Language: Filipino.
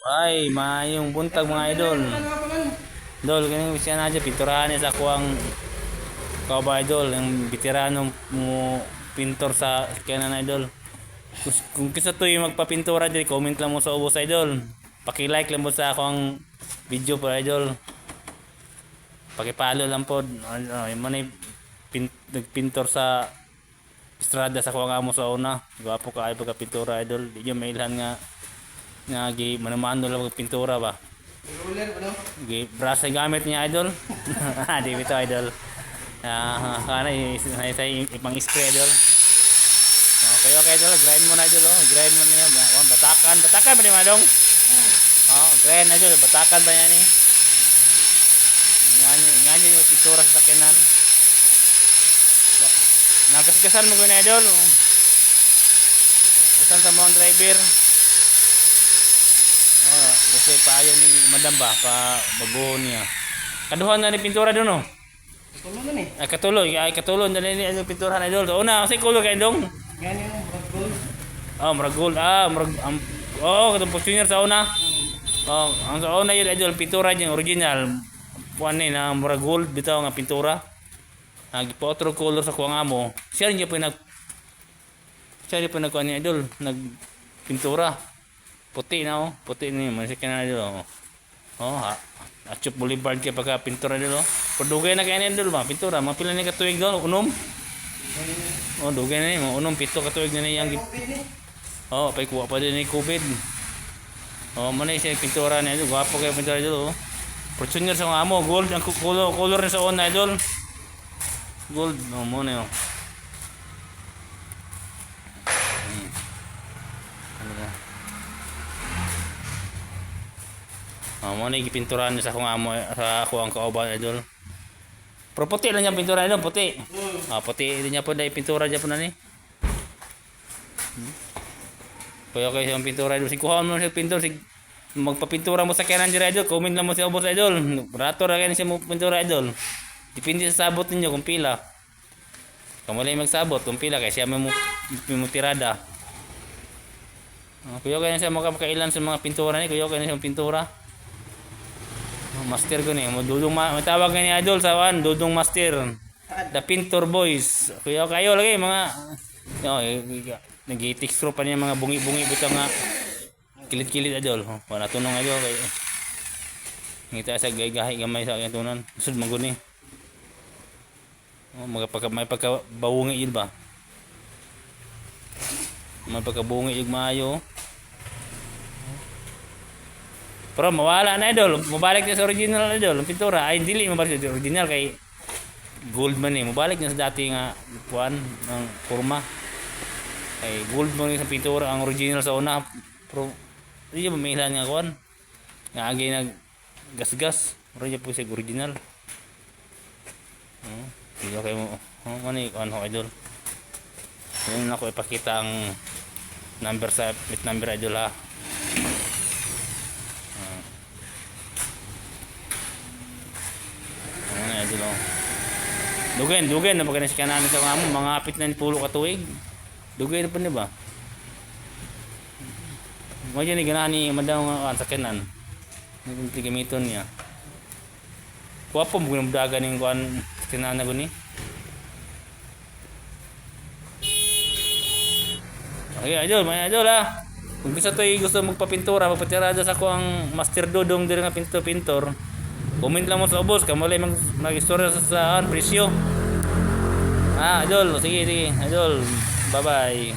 Ay, maayong buntag mga idol. Idol, ganyan siya na dyan. Pinturahan niya sa kuwang ba idol. Yung veterano mo pintor sa kanan idol. Kung kisa to yung magpapintura dyan, comment lang mo sa ubos idol. Paki-like lang mo sa akong video po idol. Paki-follow lang po. Yung manay nagpintor sa estrada sa kuwang amo sa una. Gwapo ka ay pagka-pintura idol. Di nyo mailhan nga manumano lang magpintura ba. Roller ano? Brush na gamit niya idol. Di bito idol. Kana isa ipang spray idol. Okay okay idol, grind mo na idol oh. Grind mo na yan. Batakan ba ni madong? Oh, grind idol, batakan ba yan eh. Ingani yung pintura sa sakinan. Nagasgasan mo gawin idol. Gasan sa mga driver. Gusto payo ni madam ba pa baguhon niya. Kaduhan na ni pintura doon oh. Tulo na ni. Ay katulon na ni ang pintura na idol. Una kasi color kay dong. Gani yung gold. Murag gold. Katong Fortuner sa una. Ang sa una yun idol pintura niya original. Kuan ni na murag gold bitaw nga pintura. Gipotro color sa kuwang amo. Siya rin po nagkuan ni idol, nagpintura. Puti na oh, puti ni masik na idol oh. Achup Boulevard kay pagka pintura idol oh. Padugay na kay ni idol ba pintura, mga pila ni ka tuig daw unom. Dugay na ni, mga unom pito ka tuig na ni yang pay kuha pa din ni COVID. Manay siya pintura ni idol, gwapo kay pintura idol oh. Fortuner sa mga amo, gold ang color ni sa on idol. Gold mo na oh. Mo na gipinturahan niya sa akong amo sa ako ang kauban idol. Pero puti lang niya pintura idol, puti. Puti din niya po dai pintura diya po na ni. Kaya kayo yung pintura idol, kuhaan mo sa pintor magpapintura mo sa kanan diya idol, comment lang mo sa ubos idol. Rato ra kay siya mo pintura idol. Depende sa sabot ninyo kung pila. Kamo lang magsabot kung pila kay siya mo tirada. Kuya kayo siya makakailan sa mga pintura ni, kuya kayo siya pintura. Master ko ni, dudong matawag ni idol sa dudong master. The Pintor Boys. Kuya kayo lagi mga nagi-texture pa niya mga bungi-bungi bitaw nga kilit-kilit idol. Wala tunong idol kay ngita sa gay-gahi gamay sa akin tunan. Sud maguni. May pagkabawungi yun ba? May pagkabungi yung maayo. Pero mawala na idol, mabalik na sa original idol, ang pintura ay dili mabalik sa original kay gold man eh, mabalik na sa dati nga kuan ng forma. Kay gold man sa pintura ang original sa una. Pero di ba may ilan nga kuan? Nga agi nag gas-gas, pero di po sa original. Dito kayo mo, mani kuan ho idol. Ngayon ako ipakita ang number sa plate number idol ha. Dugen na pagka nasika namin sa mga mga apit na pulo katuig. Dugen na pa ni ba? Mo ni ganahan ni madaw nga sakenan. Ni gamiton niya. Kuha po mo dagan ning kuan sakenan na guni. Okay, idol, may idol ha. Kung gusto magpapintura, magpatirada sa ko ang Master Dodong diri nga pintor. Comment lang mo sa ubos, kamo lay mag-istorya sa presyo. Idol, sige, idol. Bye-bye.